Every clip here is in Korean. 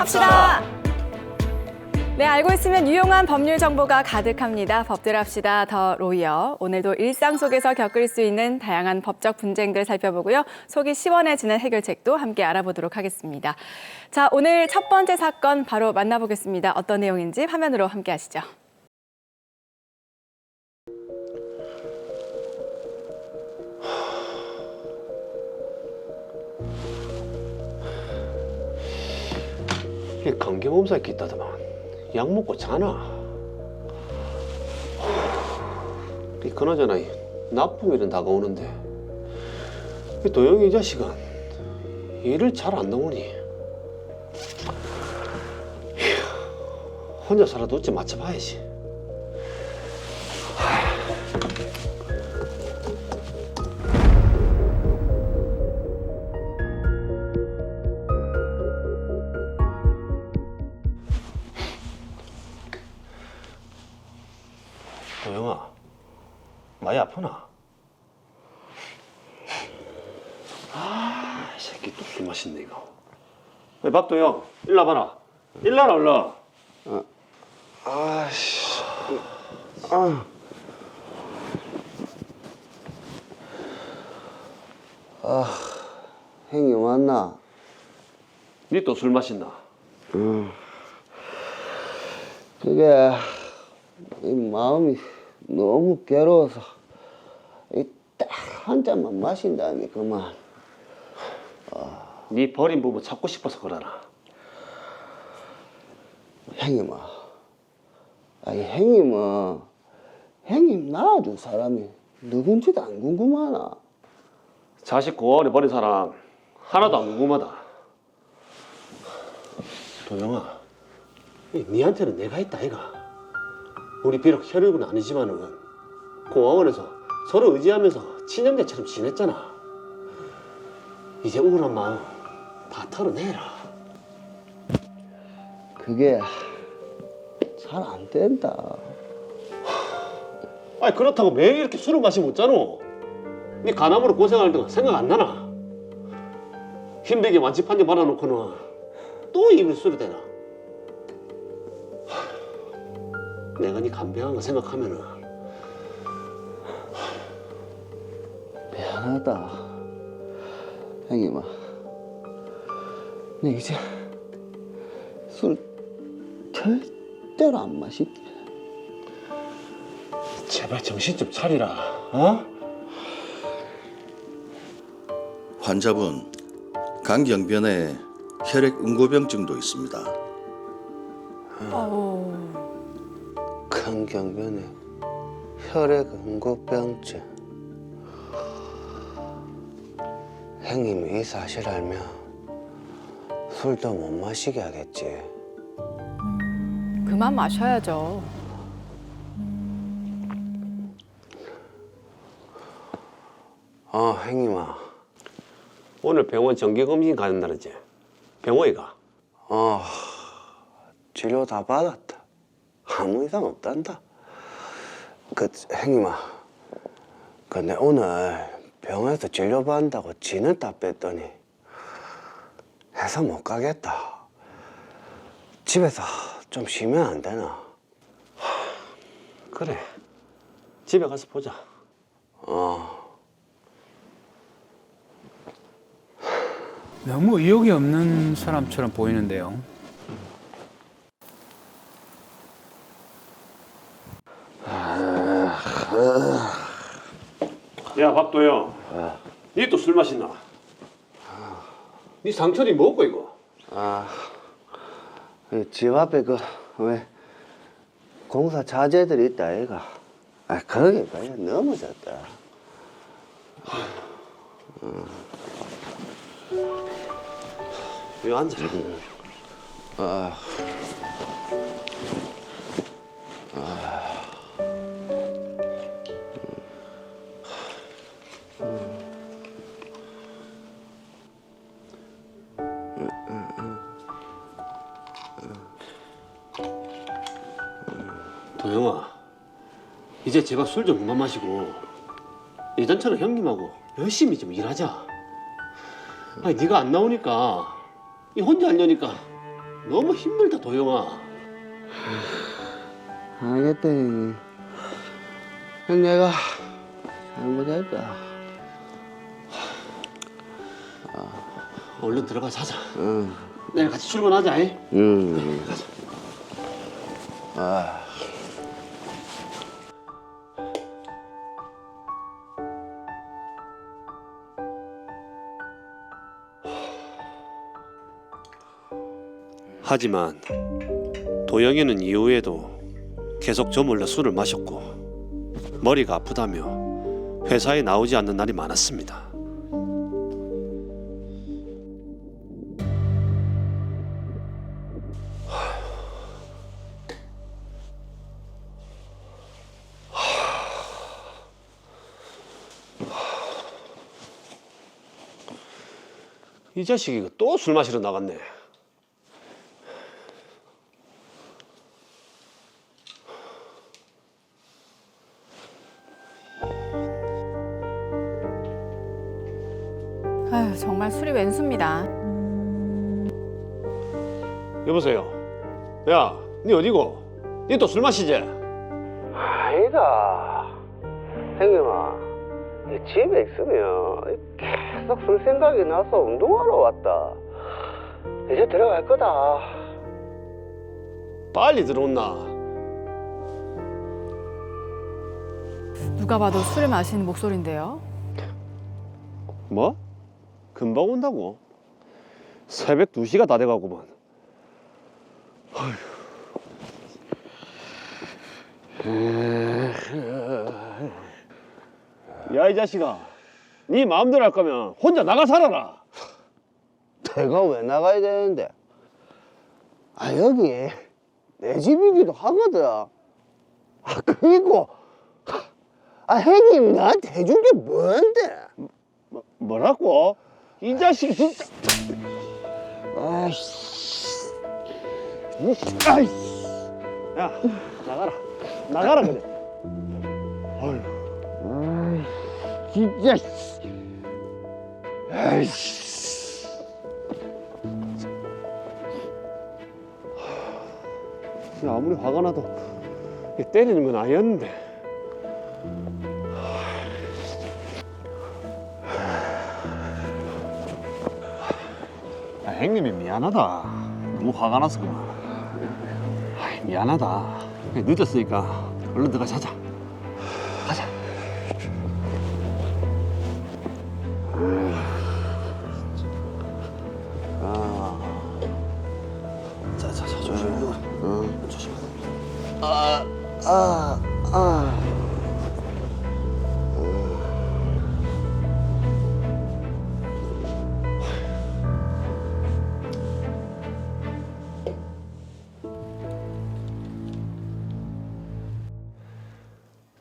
합시다. 네, 알고 있으면 유용한 법률 정보가 가득합니다. 법들 합시다 더 로이어. 오늘도 일상 속에서 겪을 수 있는 다양한 법적 분쟁들 살펴보고요. 속이 시원해지는 해결책도 함께 알아보도록 하겠습니다. 자, 오늘 첫 번째 사건 바로 만나보겠습니다. 어떤 내용인지 화면으로 함께 하시죠. 이 감기몸살 있다더만 약 먹고 자나? 이 그나저나 이 나쁜 일은 다가오는데 이 도영이 이 자식은 일을 잘 안 나오니 혼자 살아도 어찌 맞춰봐야지. 도영아, 많이 아프나? 이 새끼 또 술 마셨네 이거. 왜 박도영, 일로 와봐라. 일로 와라 얼른. 아씨. 형님 왔나? 니 또 술 마셨나? 그게 이 마음이 너무 괴로워서 이 딱 한 잔만 마신다니 그만. 니 버린 부부 찾고 싶어서 그러나? 형님아, 아니 형님은 형님 낳아준 사람이 누군지도 안 궁금하나? 자식 고아원에 버린 사람 하나도 안 궁금하다. 도영아, 니한테는 내가 있다 아이가. 우리 비록 혈육은 아니지만은 고아원에서 서로 의지하면서 친형제처럼 지냈잖아. 이제 우울한 마음 다 털어내라. 그게 잘 안 된다. 아니 그렇다고 매일 이렇게 술을 마시면 어쩌노? 니 간암으로 고생할 동안 생각 안 나나? 힘들게 완치 판정 받아놓고는 또 입을 술이 대나? 내가 니 간병한 거 생각하면은 미안하다 형님아. 내 이제 술 절대로 안 마실게. 제발 정신 좀 차리라. 어? 환자분 간경변에 혈액 응고병증도 있습니다. 간경변에 혈액 응고병증. 형님이 이 사실 알면 술도 못 마시게 하겠지. 그만 마셔야죠. 형님아. 오늘 병원 정기검진 가는 날이지? 병원에 가. 치료 다 받았다. 아무 이상 없단다. 형님아. 내 오늘 병원에서 진료받는다고 진을 다 뺐더니 해서 못 가겠다. 집에서 좀 쉬면 안 되나? 그래. 집에 가서 보자. 너무 의욕이 없는 사람처럼 보이는데요. 야 박도영, 니 또 술 마시나? 니 상철이 먹고 이거? 집 앞에 왜 공사 자재들이 있다 아이가. 그러게 그냥 넘어졌다. 여기 앉아. 도영아, 이제 제발 술 좀 그만 마시고 예전처럼 형님하고 열심히 좀 일하자. 아니 네가 안 나오니까 이 혼자 하려니까 너무 힘들다 도영아. 알겠다 형님. 내가 잘못했다. 얼른 들어가 자자. 응. 내일 같이 출근하자. 잉? 응. 아. 하지만 도영이는 이후에도 계속 저 몰래 술을 마셨고 머리가 아프다며 회사에 나오지 않는 날이 많았습니다. 이 자식이 또 술 마시러 나갔네. 아유, 정말 술이 왼수입니다. 여보세요. 야, 니 어디고? 니 또 술 마시지? 아니다. 형님아, 집에 있으면 계속 술 생각이 나서 운동하러 왔다. 이제 들어갈 거다. 빨리 들어온나? 누가 봐도 술을 마시는 목소리인데요. 뭐? 금방 온다고? 새벽 2시가 다 돼가구만. 야, 이 자식아. 네 마음대로 할 거면 혼자 나가 살아라. 내가 왜 나가야 되는데? 아, 여기 내 집이기도 하거든. 아, 그리고 형님 나한테 해준 게 뭔데? 뭐라고? 이 자식이 진짜. 아이씨. 아이씨. 야, 나가라. 나가라 그래. 어휴. 진짜. 아이씨. 아무리 화가 나도 때리는 건 아니었는데. 야, 형님이 미안하다. 너무 화가 나서 그만. 미안하다. 늦었으니까 얼른 들어가 자자. 가자. 자자, 조심해. 응. 조심해.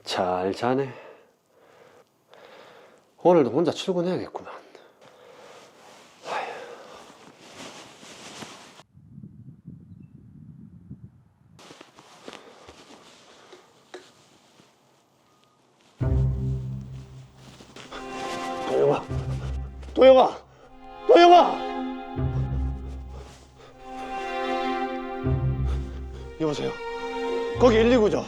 잘 자네. 오늘도 혼자 출근해야겠구만. 도영아, 도영아, 도영아. 여보세요. 거기 119죠.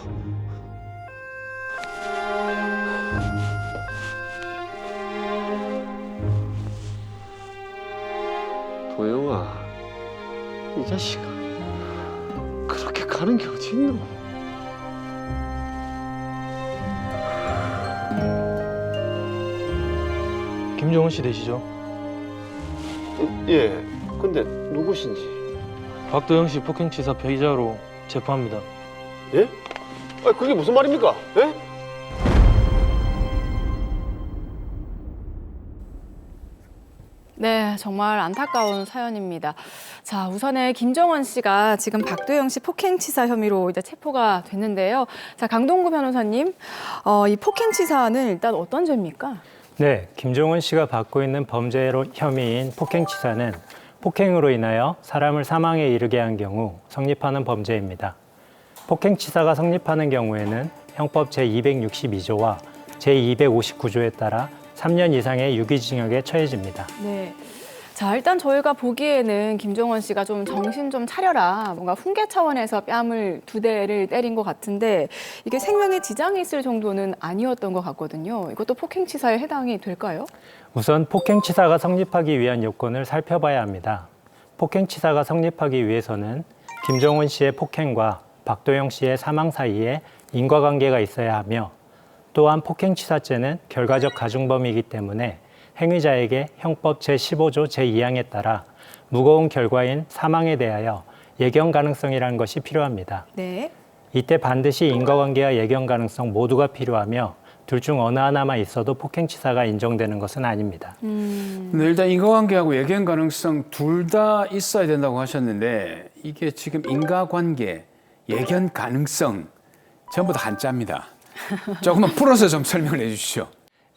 도영아, 이 자식아, 그렇게 가는 게 어딨노? 김정은 씨 되시죠? 예, 근데 누구신지? 박도영 씨 폭행치사 피의자로 체포합니다. 예? 아, 그게 무슨 말입니까? 예? 네, 정말 안타까운 사연입니다. 자, 우선에 김정원 씨가 지금 박도영 씨 폭행치사 혐의로 이제 체포가 됐는데요. 자, 강동구 변호사님, 이 폭행치사는 일단 어떤 죄입니까? 네, 김종원 씨가 받고 있는 범죄 혐의인 폭행치사는 폭행으로 인하여 사람을 사망에 이르게 한 경우 성립하는 범죄입니다. 폭행치사가 성립하는 경우에는 형법 제262조와 제259조에 따라 3년 이상의 유기징역에 처해집니다. 네. 자, 일단 저희가 보기에는 김종원 씨가 좀 정신 좀 차려라. 뭔가 훈계 차원에서 뺨을 2대를 때린 것 같은데 이게 생명에 지장이 있을 정도는 아니었던 것 같거든요. 이것도 폭행치사에 해당이 될까요? 우선 폭행치사가 성립하기 위한 요건을 살펴봐야 합니다. 폭행치사가 성립하기 위해서는 김종원 씨의 폭행과 박도영 씨의 사망 사이에 인과관계가 있어야 하며 또한 폭행치사죄는 결과적 가중범이기 때문에 행위자에게 형법 제15조 제2항에 따라 무거운 결과인 사망에 대하여 예견 가능성이라는 것이 필요합니다. 네. 이때 반드시 인과관계와 예견 가능성 모두가 필요하며 둘 중 어느 하나만 있어도 폭행치사가 인정되는 것은 아닙니다. 근데 일단 인과관계하고 예견 가능성 둘 다 있어야 된다고 하셨는데 이게 지금 인과관계, 예견 가능성 전부 다 한자입니다. 조금만 풀어서 좀 설명을 해주시죠.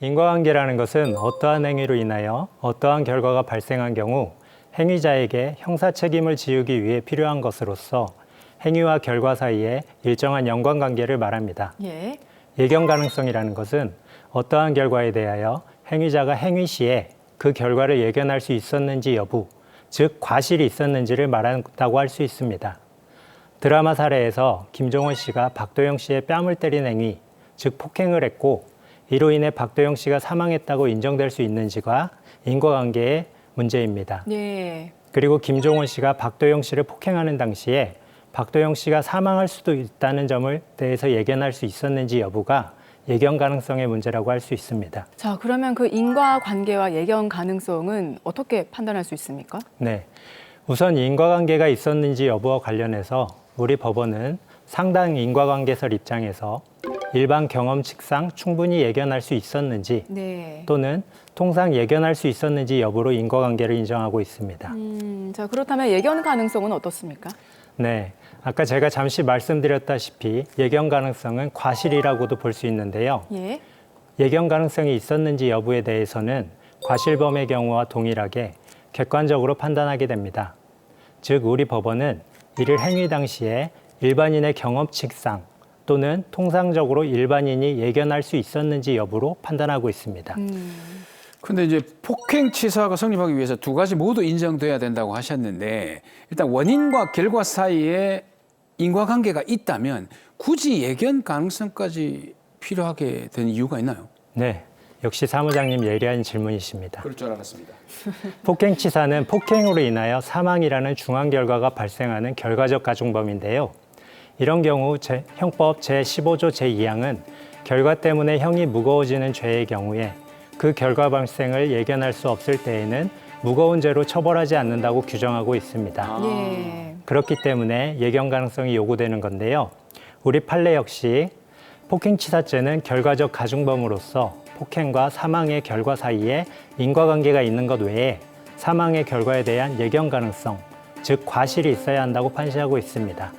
인과관계라는 것은 어떠한 행위로 인하여 어떠한 결과가 발생한 경우 행위자에게 형사 책임을 지우기 위해 필요한 것으로서 행위와 결과 사이에 일정한 연관관계를 말합니다. 예. 예견 가능성이라는 것은 어떠한 결과에 대하여 행위자가 행위 시에 그 결과를 예견할 수 있었는지 여부, 즉 과실이 있었는지를 말한다고 할 수 있습니다. 드라마 사례에서 김종원 씨가 박도영 씨의 뺨을 때린 행위, 즉 폭행을 했고 이로 인해 박도영 씨가 사망했다고 인정될 수 있는지가 인과관계의 문제입니다. 예. 그리고 김종원 씨가 박도영 씨를 폭행하는 당시에 박도영 씨가 사망할 수도 있다는 점을 대해서 예견할 수 있었는지 여부가 예견 가능성의 문제라고 할 수 있습니다. 자, 그러면 그 인과관계와 예견 가능성은 어떻게 판단할 수 있습니까? 네, 우선 인과관계가 있었는지 여부와 관련해서 우리 법원은 상당 인과관계설 입장에서 일반 경험칙상 충분히 예견할 수 있었는지 네. 또는 통상 예견할 수 있었는지 여부로 인과관계를 인정하고 있습니다. 자, 그렇다면 예견 가능성은 어떻습니까? 네, 아까 제가 잠시 말씀드렸다시피 예견 가능성은 과실이라고도 볼 수 있는데요. 예. 예견 가능성이 있었는지 여부에 대해서는 과실범의 경우와 동일하게 객관적으로 판단하게 됩니다. 즉, 우리 법원은 이를 행위 당시에 일반인의 경험칙상 또는 통상적으로 일반인이 예견할 수 있었는지 여부로 판단하고 있습니다. 근데 이제 폭행치사가 성립하기 위해서 2가지 모두 인정돼야 된다고 하셨는데 일단 원인과 결과 사이에 인과관계가 있다면 굳이 예견 가능성까지 필요하게 된 이유가 있나요? 네, 역시 사무장님 예리한 질문이십니다. 그럴 줄 알았습니다. 폭행치사는 폭행으로 인하여 사망이라는 중한 결과가 발생하는 결과적 가중범인데요. 이런 경우 형법 제15조 제2항은 결과 때문에 형이 무거워지는 죄의 경우에 그 결과 발생을 예견할 수 없을 때에는 무거운 죄로 처벌하지 않는다고 규정하고 있습니다. 예. 그렇기 때문에 예견 가능성이 요구되는 건데요. 우리 판례 역시 폭행치사죄는 결과적 가중범으로서 폭행과 사망의 결과 사이에 인과관계가 있는 것 외에 사망의 결과에 대한 예견 가능성, 즉 과실이 있어야 한다고 판시하고 있습니다.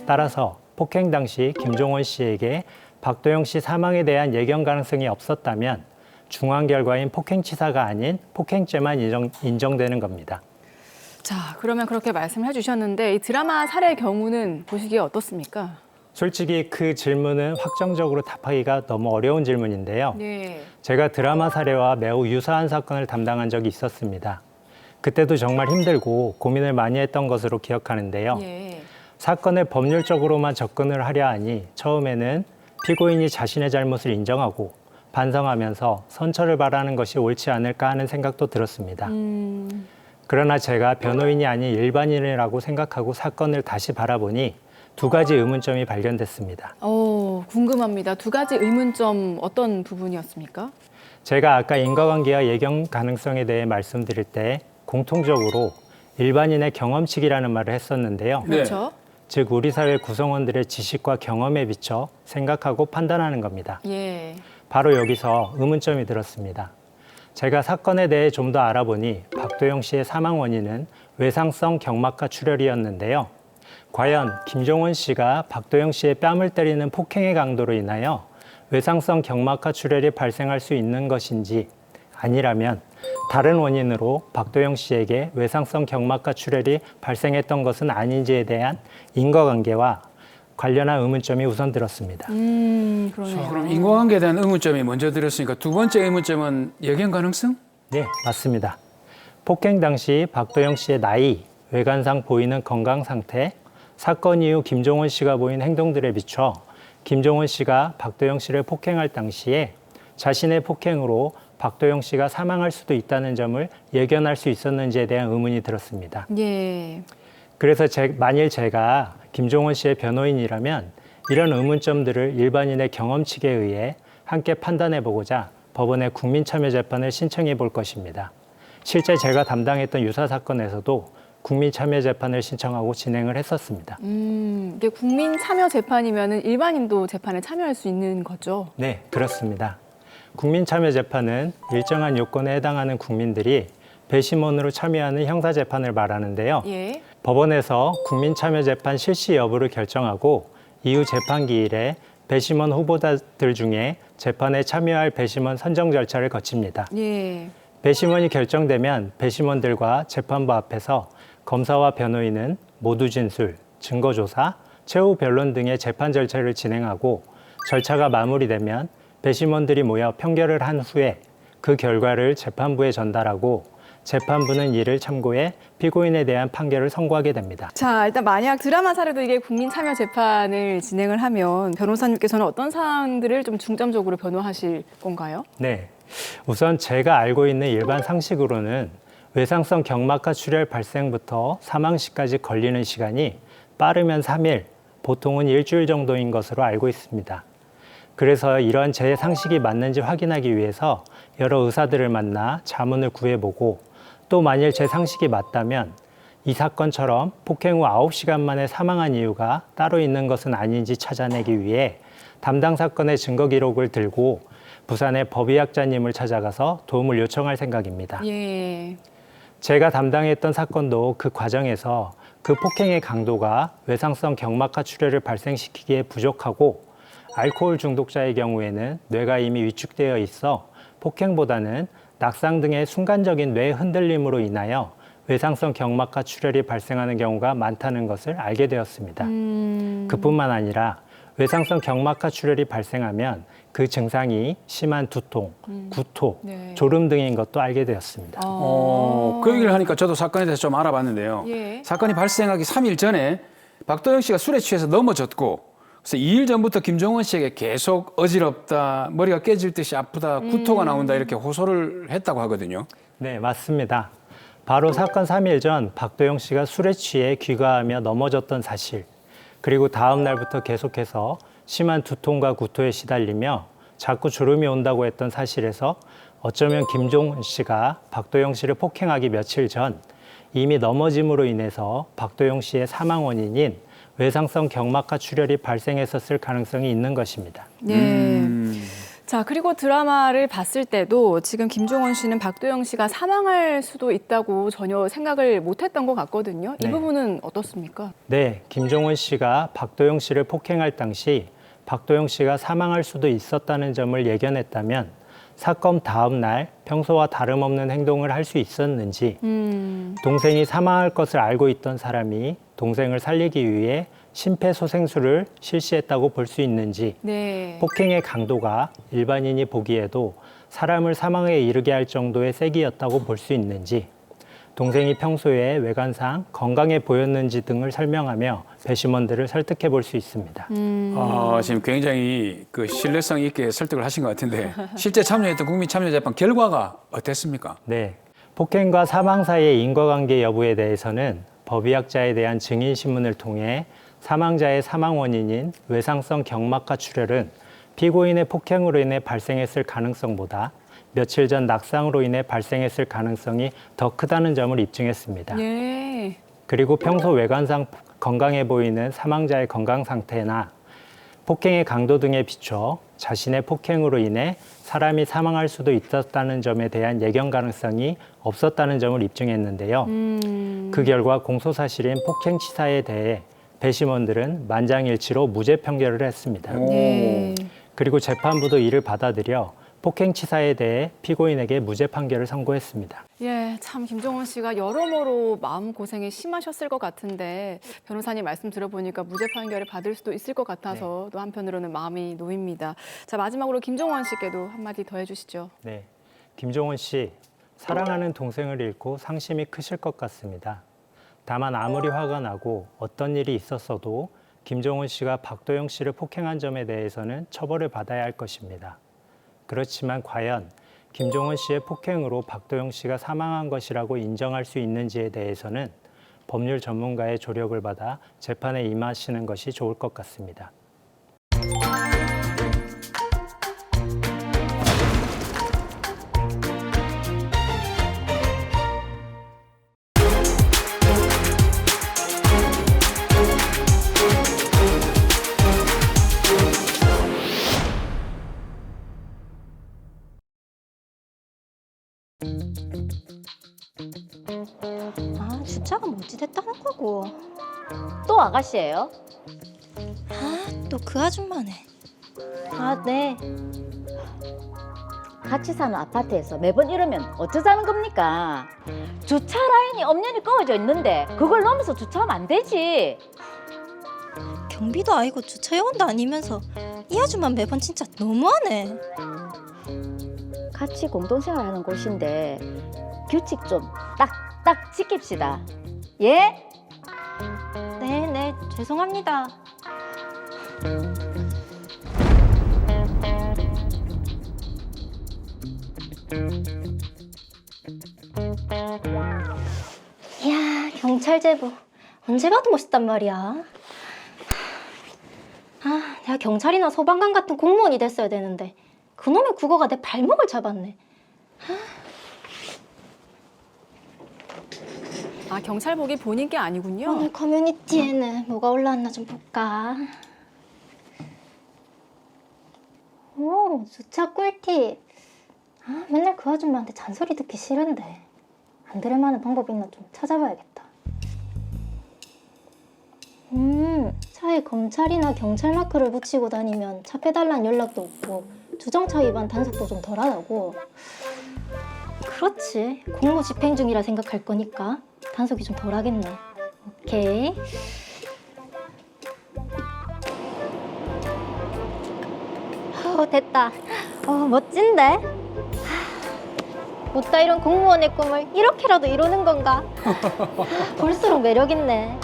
따라서 폭행 당시 김종원 씨에게 박도영 씨 사망에 대한 예견 가능성이 없었다면 중한 결과인 폭행치사가 아닌 폭행죄만 인정되는 겁니다. 자, 그러면 그렇게 말씀해 주셨는데 이 드라마 사례의 경우는 보시기에 어떻습니까? 솔직히 그 질문은 확정적으로 답하기가 너무 어려운 질문인데요. 네. 제가 드라마 사례와 매우 유사한 사건을 담당한 적이 있었습니다. 그때도 정말 힘들고 고민을 많이 했던 것으로 기억하는데요. 예. 사건을 법률적으로만 접근을 하려 하니 처음에는 피고인이 자신의 잘못을 인정하고 반성하면서 선처를 바라는 것이 옳지 않을까 하는 생각도 들었습니다. 그러나 제가 변호인이 아닌 일반인이라고 생각하고 사건을 다시 바라보니 2가지 의문점이 발견됐습니다. 궁금합니다. 2가지 의문점 어떤 부분이었습니까? 제가 아까 인과관계와 예견 가능성에 대해 말씀드릴 때 공통적으로 일반인의 경험칙이라는 말을 했었는데요. 네. 그렇죠? 즉 우리 사회 구성원들의 지식과 경험에 비춰 생각하고 판단하는 겁니다. 예. 바로 여기서 의문점이 들었습니다. 제가 사건에 대해 좀 더 알아보니 박도영 씨의 사망 원인은 외상성 경막하 출혈이었는데요. 과연 김종원 씨가 박도영 씨의 뺨을 때리는 폭행의 강도로 인하여 외상성 경막하 출혈이 발생할 수 있는 것인지 아니라면 다른 원인으로 박도영 씨에게 외상성 경막하 출혈이 발생했던 것은 아닌지에 대한 인과관계와 관련한 의문점이 우선 들었습니다. 그러네요. 자, 그럼 인과관계에 대한 의문점이 먼저 들었으니까 2번째 의문점은 예견 가능성? 네, 맞습니다. 폭행 당시 박도영 씨의 나이, 외관상 보이는 건강 상태, 사건 이후 김종원 씨가 보인 행동들에 비춰 김종원 씨가 박도영 씨를 폭행할 당시에 자신의 폭행으로 박도영 씨가 사망할 수도 있다는 점을 예견할 수 있었는지에 대한 의문이 들었습니다. 예. 그래서 만일 제가 김종원 씨의 변호인이라면 이런 의문점들을 일반인의 경험칙에 의해 함께 판단해보고자 법원에 국민참여재판을 신청해 볼 것입니다. 실제 제가 담당했던 유사 사건에서도 국민참여재판을 신청하고 진행을 했었습니다. 이게 국민 참여 재판이면은 일반인도 재판에 참여할 수 있는 거죠? 네, 그렇습니다. 국민참여재판은 일정한 요건에 해당하는 국민들이 배심원으로 참여하는 형사재판을 말하는데요. 예. 법원에서 국민참여재판 실시 여부를 결정하고 이후 재판 기일에 배심원 후보자들 중에 재판에 참여할 배심원 선정 절차를 거칩니다. 예. 배심원이 결정되면 배심원들과 재판부 앞에서 검사와 변호인은 모두 진술, 증거조사, 최후 변론 등의 재판 절차를 진행하고 절차가 마무리되면 배심원들이 모여 판결을 한 후에 그 결과를 재판부에 전달하고 재판부는 이를 참고해 피고인에 대한 판결을 선고하게 됩니다. 자, 일단 만약 드라마 사례도 이게 국민 참여 재판을 진행을 하면 변호사님께서는 어떤 사안들을 좀 중점적으로 변호하실 건가요? 네, 우선 제가 알고 있는 일반 상식으로는 외상성 경막하 출혈 발생부터 사망 시까지 걸리는 시간이 빠르면 3일, 보통은 일주일 정도인 것으로 알고 있습니다. 그래서 이런 제 상식이 맞는지 확인하기 위해서 여러 의사들을 만나 자문을 구해보고 또 만일 제 상식이 맞다면 이 사건처럼 폭행 후 9시간 만에 사망한 이유가 따로 있는 것은 아닌지 찾아내기 위해 담당 사건의 증거 기록을 들고 부산의 법의학자님을 찾아가서 도움을 요청할 생각입니다. 예. 제가 담당했던 사건도 그 과정에서 그 폭행의 강도가 외상성 경막하 출혈을 발생시키기에 부족하고 알코올 중독자의 경우에는 뇌가 이미 위축되어 있어 폭행보다는 낙상 등의 순간적인 뇌 흔들림으로 인하여 외상성 경막하 출혈이 발생하는 경우가 많다는 것을 알게 되었습니다. 그뿐만 아니라 외상성 경막하 출혈이 발생하면 그 증상이 심한 두통, 구토, 네. 졸음 등인 것도 알게 되었습니다. 그 얘기를 하니까 저도 사건에 대해서 좀 알아봤는데요. 예. 사건이 발생하기 3일 전에 박도영 씨가 술에 취해서 넘어졌고 그래서 2일 전부터 김종원 씨에게 계속 어지럽다, 머리가 깨질 듯이 아프다, 구토가 나온다 이렇게 호소를 했다고 하거든요. 네, 맞습니다. 바로 사건 3일 전 박도영 씨가 술에 취해 귀가하며 넘어졌던 사실, 그리고 다음 날부터 계속해서 심한 두통과 구토에 시달리며 자꾸 졸음이 온다고 했던 사실에서 어쩌면 김종원 씨가 박도영 씨를 폭행하기 며칠 전 이미 넘어짐으로 인해서 박도영 씨의 사망 원인인 외상성 경막하 출혈이 발생했었을 가능성이 있는 것입니다. 예. 자, 그리고 드라마를 봤을 때도 지금 김종원 씨는 박도영 씨가 사망할 수도 있다고 전혀 생각을 못했던 것 같거든요. 이 네. 부분은 어떻습니까? 네, 김종원 씨가 박도영 씨를 폭행할 당시 박도영 씨가 사망할 수도 있었다는 점을 예견했다면 사건 다음 날 평소와 다름없는 행동을 할 수 있었는지, 동생이 사망할 것을 알고 있던 사람이 동생을 살리기 위해 심폐소생술을 실시했다고 볼 수 있는지, 네. 폭행의 강도가 일반인이 보기에도 사람을 사망에 이르게 할 정도의 세기였다고 볼 수 있는지, 동생이 평소에 외관상 건강해 보였는지 등을 설명하며 배심원들을 설득해 볼 수 있습니다. 지금 굉장히 그 신뢰성 있게 설득을 하신 것 같은데 실제 참여했던 국민참여재판 결과가 어땠습니까? 네, 폭행과 사망 사이의 인과관계 여부에 대해서는 법의학자에 대한 증인 신문을 통해 사망자의 사망 원인인 외상성 경막하 출혈은 피고인의 폭행으로 인해 발생했을 가능성보다 며칠 전 낙상으로 인해 발생했을 가능성이 더 크다는 점을 입증했습니다. 예. 그리고 평소 외관상 건강해 보이는 사망자의 건강 상태나 폭행의 강도 등에 비춰 자신의 폭행으로 인해 사람이 사망할 수도 있었다는 점에 대한 예견 가능성이 없었다는 점을 입증했는데요. 그 결과 공소사실인 폭행치사에 대해 배심원들은 만장일치로 무죄 판결을 했습니다. 예. 그리고 재판부도 이를 받아들여 폭행치사에 대해 피고인에게 무죄 판결을 선고했습니다. 예, 참 김종원 씨가 여러모로 마음고생이 심하셨을 것 같은데 변호사님 말씀 들어보니까 무죄 판결을 받을 수도 있을 것 같아서 또 한편으로는 마음이 놓입니다. 자, 마지막으로 김종원 씨께도 한마디 더 해주시죠. 네, 김종원 씨, 사랑하는 동생을 잃고 상심이 크실 것 같습니다. 다만 아무리 화가 나고 어떤 일이 있었어도 김종훈 씨가 박도영 씨를 폭행한 점에 대해서는 처벌을 받아야 할 것입니다. 그렇지만 과연 김종훈 씨의 폭행으로 박도영 씨가 사망한 것이라고 인정할 수 있는지에 대해서는 법률 전문가의 조력을 받아 재판에 임하시는 것이 좋을 것 같습니다. 아, 주차가 뭐지 됐다는 거고. 또 아가씨예요? 아, 또 그 아줌마네. 아, 네. 같이 사는 아파트에서 매번 이러면 어쩌자는 겁니까? 주차 라인이 엄연히 꺼져 있는데 그걸 넘어서 주차하면 안 되지. 경비도 아니고 주차 요원도 아니면서 이 아줌마 매번 진짜 너무하네. 같이 공동생활하는 곳인데 규칙 좀 딱딱 지킵시다. 예? 네, 죄송합니다. 이야, 경찰 제보 언제 봐도 멋있단 말이야. 아, 내가 경찰이나 소방관 같은 공무원이 됐어야 되는데 그놈의 국어가 내 발목을 잡았네. 아, 경찰복이 본인 게 아니군요. 오늘 커뮤니티에는 뭐가 올라왔나 좀 볼까. 오, 주차 꿀팁. 아, 맨날 그 아줌마한테 잔소리 듣기 싫은데 안 들을 만한 방법이 있나 좀 찾아봐야겠다. 차에 검찰이나 경찰 마크를 붙이고 다니면 차 빼달라는 연락도 없고 주정차 위반 단속도 좀 덜하다고. 그렇지, 공무 집행 중이라 생각할 거니까 단속이 좀 덜하겠네. 오케이. 됐다. 멋진데? 못다 이런 공무원의 꿈을 이렇게라도 이루는 건가? 볼수록 매력 있네.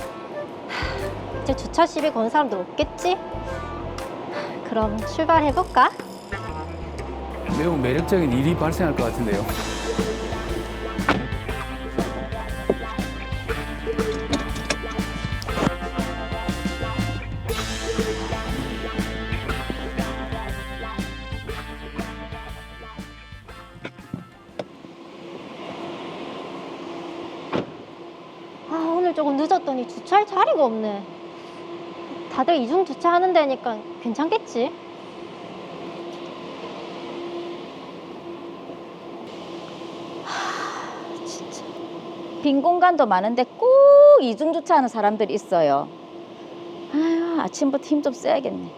이제 주차 시비 건 사람들 없겠지? 그럼 출발해볼까? 매우 매력적인 일이 발생할 것 같은데요. 아, 오늘 조금 늦었더니 주차할 자리가 없네. 다들 이중 주차하는 데니까 괜찮겠지? 진짜. 빈 공간도 많은데 꼭 이중 주차하는 사람들이 있어요. 아유, 아침부터 힘 좀 써야겠네.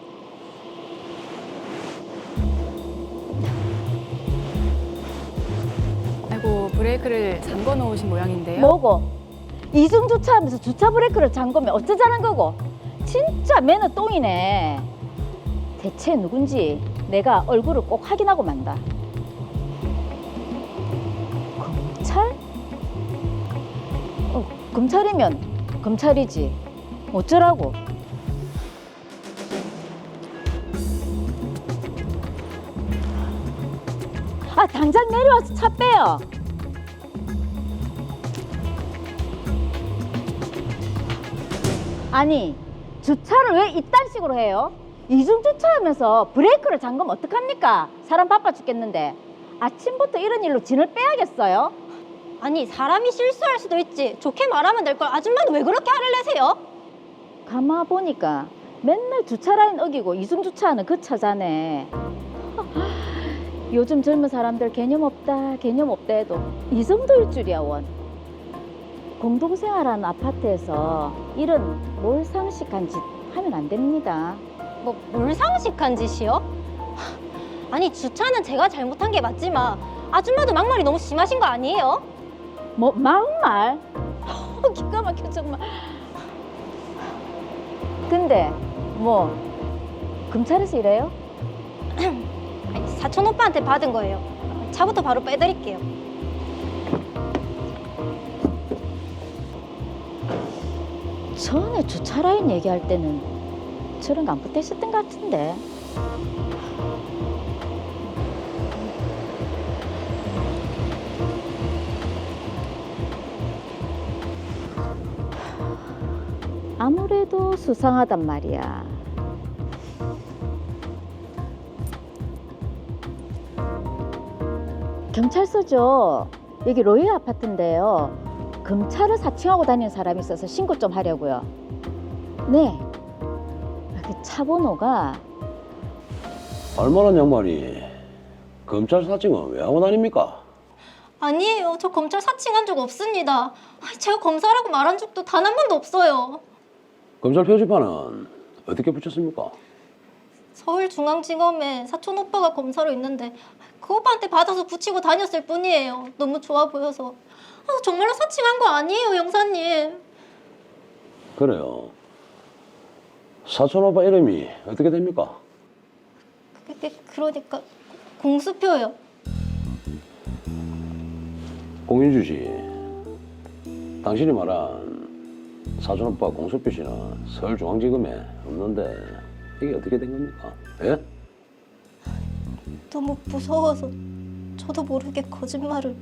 아이고, 브레이크를 잠궈 놓으신 모양인데요. 뭐고? 이중 주차하면서 주차 브레이크를 잠그면 어쩌자는 거고? 진짜 매너 똥이네. 대체 누군지 내가 얼굴을 꼭 확인하고 만다. 검찰? 검찰이면 검찰이지. 어쩌라고? 아, 당장 내려와서 차 빼요. 아니, 주차를 왜 이딴 식으로 해요? 이중 주차하면서 브레이크를 잠그면 어떡합니까? 사람 바빠 죽겠는데. 아침부터 이런 일로 진을 빼야겠어요? 아니, 사람이 실수할 수도 있지. 좋게 말하면 될 걸 아줌마는 왜 그렇게 화를 내세요? 가만 보니까 맨날 주차 라인 어기고 이중 주차하는 그 차자네. 요즘 젊은 사람들 개념 없다 해도 이 정도일 줄이야 원. 공동생활하는 아파트에서 이런 몰상식한 짓 하면 안 됩니다. 뭐 몰상식한 짓이요? 아니, 주차는 제가 잘못한 게 맞지만 아줌마도 막말이 너무 심하신 거 아니에요? 뭐 막말? 기가 막혀 정말. 근데 뭐 검찰에서 일해요? 아니, 사촌 오빠한테 받은 거예요. 차부터 바로 빼드릴게요. 전에 주차 라인 얘기할 때는 저런 거 안 붙어 있었던 것 같은데. 아무래도 수상하단 말이야. 경찰서죠. 여기 로이 아파트인데요. 검찰을 사칭하고 다니는 사람이 있어서 신고 좀 하려고요. 네. 그 차 번호가 얼마나 양반이 검찰 사칭은 왜 하고 다닙니까? 아니에요. 저 검찰 사칭한 적 없습니다. 제가 검사라고 말한 적도 단 한 번도 없어요. 검찰 표지판은 어떻게 붙였습니까? 서울중앙지검에 사촌 오빠가 검사로 있는데 그 오빠한테 받아서 붙이고 다녔을 뿐이에요. 너무 좋아 보여서. 정말로 사칭한 거 아니에요, 형사님. 그래요. 사촌 오빠 이름이 어떻게 됩니까? 그러니까 공수표요. 공인주 씨, 당신이 말한 사촌 오빠 공수표 씨는 서울중앙지검에 없는데 이게 어떻게 된 겁니까? 예? 너무 무서워서 저도 모르게 거짓말을.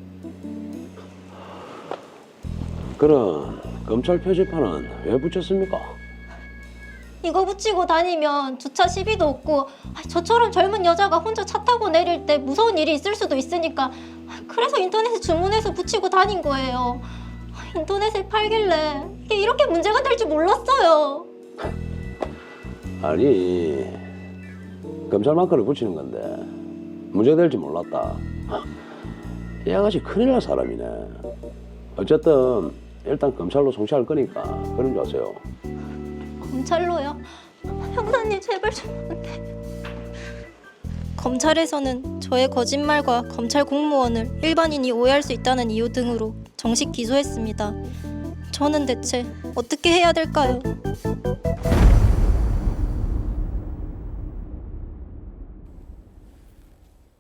그럼 검찰 표지판은 왜 붙였습니까? 이거 붙이고 다니면 주차 시비도 없고 저처럼 젊은 여자가 혼자 차 타고 내릴 때 무서운 일이 있을 수도 있으니까 그래서 인터넷에 주문해서 붙이고 다닌 거예요. 인터넷에 팔길래 이게 이렇게 문제가 될 줄 몰랐어요. 아니, 검찰 마크를 붙이는 건데 문제 될지 몰랐다. 이 아가씨 큰일 날 사람이네. 어쨌든 일단 검찰로 송치할 거니까 그런 줄 아세요. 검찰로요? 형사님 제발 좀 부탁해요. 검찰에서는 저의 거짓말과 검찰 공무원을 일반인이 오해할 수 있다는 이유 등으로 정식 기소했습니다. 저는 대체 어떻게 해야 될까요?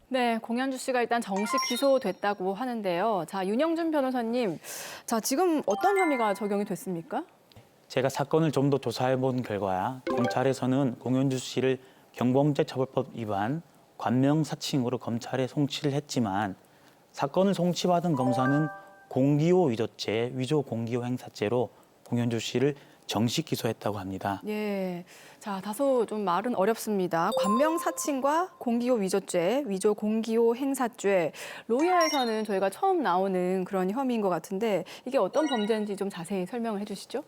네, 공현주 씨가 일단 정식 기소됐다고 하는데요. 자, 윤영준 변호사님, 자, 지금 어떤 혐의가 적용이 됐습니까? 제가 사건을 좀 더 조사해 본 결과 경찰에서는 공현주 씨를 경범죄처벌법 위반, 관명사칭으로 검찰에 송치를 했지만 사건을 송치받은 검사는 공기호 위조죄, 위조 공기호 행사죄로 공현주 씨를 정식 기소했다고 합니다. 예, 자, 다소 좀 말은 어렵습니다. 관명사칭과 공기호 위조죄, 위조 공기호 행사죄, 로이어에서는 저희가 처음 나오는 그런 혐의인 것 같은데 이게 어떤 범죄인지 좀 자세히 설명을 해주시죠.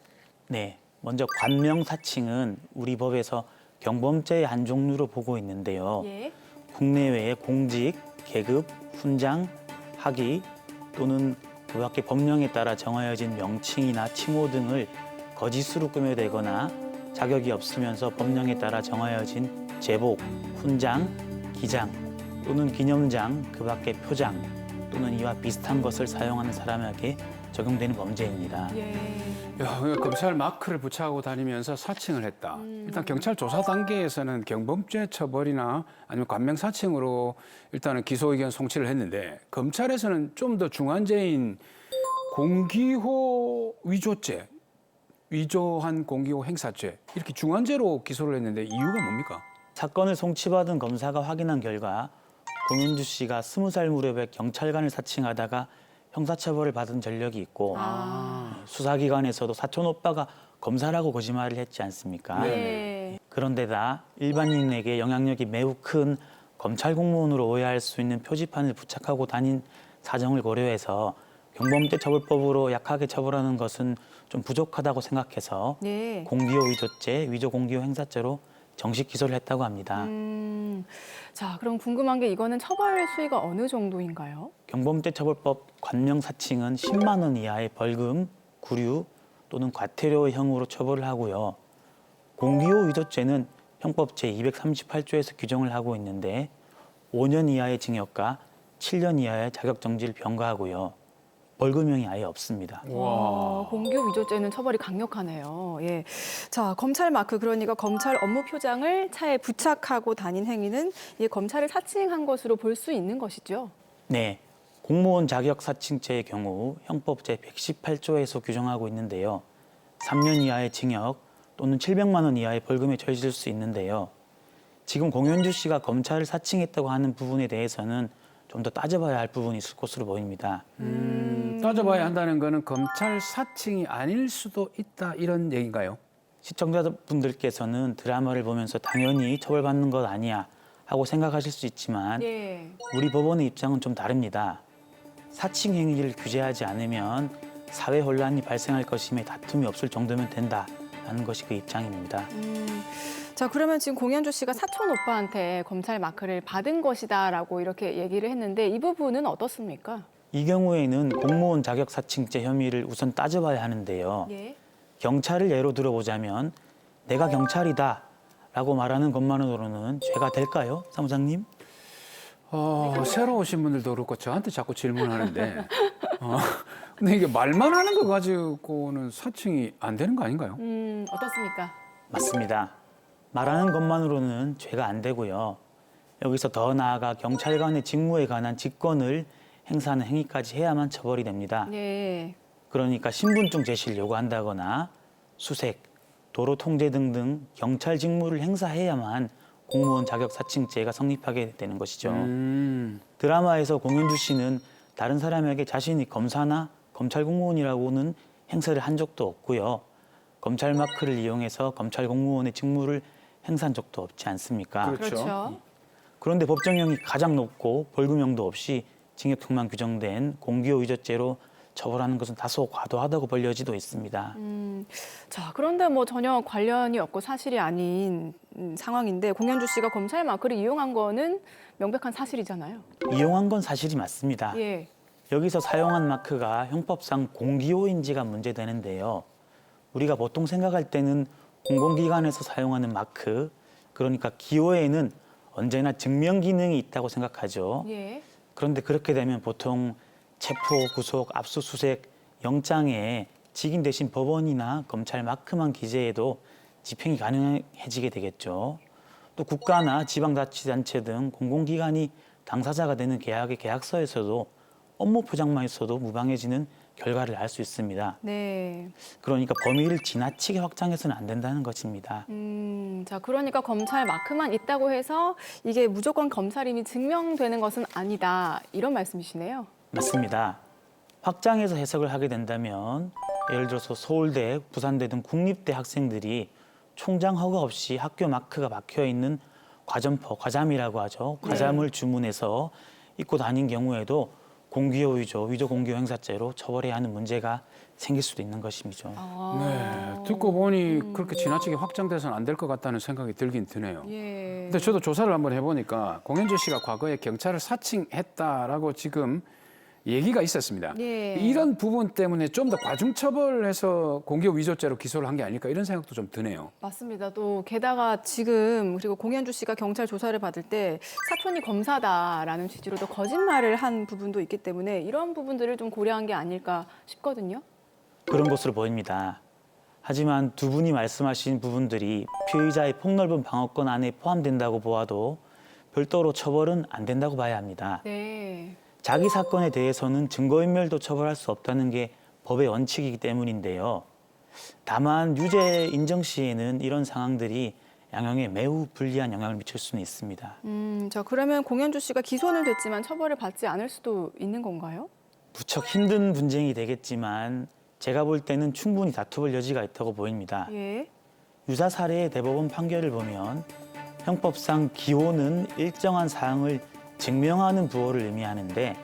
네, 먼저 관명사칭은 우리 법에서 경범죄의 한 종류로 보고 있는데요. 예. 국내외의 공직, 계급, 훈장, 학위 또는 그 밖의 법령에 따라 정하여진 명칭이나 칭호 등을 거짓으로 꾸며대거나 자격이 없으면서 법령에 따라 정하여진 제복, 훈장, 기장 또는 기념장, 그 밖의 표장 또는 이와 비슷한 것을 사용하는 사람에게 적용되는 범죄입니다. 예. 야, 검찰 마크를 붙여하고 다니면서 사칭을 했다. 일단 경찰 조사 단계에서는 경범죄 처벌이나 아니면 관명사칭으로 일단은 기소 의견 송치를 했는데 검찰에서는 좀 더 중한죄인 공기호 위조죄, 위조한 공기호 행사죄 이렇게 중한죄로 기소를 했는데 이유가 뭡니까? 사건을 송치받은 검사가 확인한 결과 공현주 씨가 20살 무렵에 경찰관을 사칭하다가 형사처벌을 받은 전력이 있고 수사기관에서도 사촌 오빠가 검사라고 거짓말을 했지 않습니까? 네. 그런데다 일반인에게 영향력이 매우 큰 검찰 공무원으로 오해할 수 있는 표지판을 부착하고 다닌 사정을 고려해서 경범죄처벌법으로 약하게 처벌하는 것은 좀 부족하다고 생각해서 네. 공기호 위조죄, 위조 공기호 행사죄로 정식 기소를 했다고 합니다. 자, 그럼 궁금한 게 이거는 처벌 수위가 어느 정도인가요? 경범죄처벌법 관명사칭은 10만 원 이하의 벌금, 구류 또는 과태료형으로 처벌을 하고요. 공기호 위조죄는 형법 제238조에서 규정을 하고 있는데 5년 이하의 징역과 7년 이하의 자격정지를 병가하고요. 벌금형이 아예 없습니다. 와, 공기호 위조죄는 처벌이 강력하네요. 예. 자, 검찰 마크, 그러니까 검찰 업무 표장을 차에 부착하고 다닌 행위는 이 검찰을 사칭한 것으로 볼 수 있는 것이죠. 네, 공무원 자격 사칭죄의 경우 형법 제118조에서 규정하고 있는데요. 3년 이하의 징역 또는 700만 원 이하의 벌금에 처해질 수 있는데요. 지금 공현주 씨가 검찰을 사칭했다고 하는 부분에 대해서는 좀 더 따져봐야 할 부분이 있을 것으로 보입니다. 따져봐야 한다는 거는 검찰 사칭이 아닐 수도 있다 이런 얘기인가요? 시청자분들께서는 드라마를 보면서 당연히 처벌받는 것 아니야 하고 생각하실 수 있지만 예. 우리 법원의 입장은 좀 다릅니다. 사칭 행위를 규제하지 않으면 사회 혼란이 발생할 것임에 다툼이 없을 정도면 된다라는 것이 그 입장입니다. 자, 그러면 지금 공현주 씨가 사촌 오빠한테 검찰 마크를 받은 것이다라고 이렇게 얘기를 했는데 이 부분은 어떻습니까? 이 경우에는 공무원 자격 사칭죄 혐의를 우선 따져봐야 하는데요. 예. 경찰을 예로 들어보자면 내가 경찰이다라고 말하는 것만으로는 죄가 될까요, 사무장님? 새로 오신 분들도 그렇고 저한테 자꾸 질문하는데 근데 이게 말만 하는 거 가지고는 사칭이 안 되는 거 아닌가요? 어떻습니까? 맞습니다. 말하는 것만으로는 죄가 안 되고요. 여기서 더 나아가 경찰관의 직무에 관한 직권을 행사하는 행위까지 해야만 처벌이 됩니다. 예. 그러니까 신분증 제시를 요구한다거나 수색, 도로 통제 등등 경찰 직무를 행사해야만 공무원 자격 사칭죄가 성립하게 되는 것이죠. 드라마에서 공현주 씨는 다른 사람에게 자신이 검사나 검찰 공무원이라고는 행세를 한 적도 없고요. 검찰 마크를 이용해서 검찰 공무원의 직무를 행사한 적도 없지 않습니까? 그렇죠. 그런데 법정형이 가장 높고 벌금형도 없이 징역형만 규정된 공기호 위조죄로 처벌하는 것은 다소 과도하다고 볼 여지도 있습니다. 자, 그런데 뭐 전혀 관련이 없고 사실이 아닌 상황인데 공현주 씨가 검찰 마크를 이용한 거는 명백한 사실이잖아요. 이용한 건 사실이 맞습니다. 예. 여기서 사용한 마크가 형법상 공기호인지가 문제되는데요. 우리가 보통 생각할 때는 공공기관에서 사용하는 마크, 그러니까 기호에는 언제나 증명 기능이 있다고 생각하죠. 예. 그런데 그렇게 되면 보통 체포, 구속, 압수수색, 영장에 직인 대신 법원이나 검찰 마크만 기재해도 집행이 가능해지게 되겠죠. 또 국가나 지방자치단체 등 공공기관이 당사자가 되는 계약의 계약서에서도 업무 포장만 있어도 무방해지는 결과를 알 수 있습니다. 네. 그러니까 범위를 지나치게 확장해서는 안 된다는 것입니다. 자, 그러니까 검찰 마크만 있다고 해서 이게 무조건 검찰임이 증명되는 것은 아니다. 이런 말씀이시네요. 맞습니다. 확장해서 해석을 하게 된다면 예를 들어서 서울대, 부산대 등 국립대 학생들이 총장 허가 없이 학교 마크가 박혀 있는 과점포, 과잠이라고 하죠. 과잠을 주문해서 입고 다닌 경우에도 공기호 위조, 위조 공기호 행사죄로 처벌해야 하는 문제가 생길 수도 있는 것이죠. 네, 듣고 보니 그렇게 지나치게 확장돼서는 안 될 것 같다는 생각이 들긴 드네요. 예. 근데 저도 조사를 한번 해보니까 공현주 씨가 과거에 경찰을 사칭했다라고 지금 얘기가 있었습니다. 예. 이런 부분 때문에 좀 더 과중처벌해서 공기호 위조죄로 기소를 한 게 아닐까 이런 생각도 좀 드네요. 맞습니다. 또 게다가 지금 그리고 공현주 씨가 경찰 조사를 받을 때 사촌이 검사다라는 취지로도 거짓말을 한 부분도 있기 때문에 이런 부분들을 좀 고려한 게 아닐까 싶거든요. 그런 것으로 보입니다. 하지만 두 분이 말씀하신 부분들이 피의자의 폭넓은 방어권 안에 포함된다고 보아도 별도로 처벌은 안 된다고 봐야 합니다. 네. 자기 사건에 대해서는 증거인멸도 처벌할 수 없다는 게 법의 원칙이기 때문인데요. 다만 유죄 인정 시에는 이런 상황들이 양형에 매우 불리한 영향을 미칠 수는 있습니다. 자, 그러면 공현주 씨가 기소는 됐지만 처벌을 받지 않을 수도 있는 건가요? 무척 힘든 분쟁이 되겠지만 제가 볼 때는 충분히 다투볼 여지가 있다고 보입니다. 예. 유사 사례의 대법원 판결을 보면 형법상 기호는 일정한 사항을 증명하는 부호를 의미하는데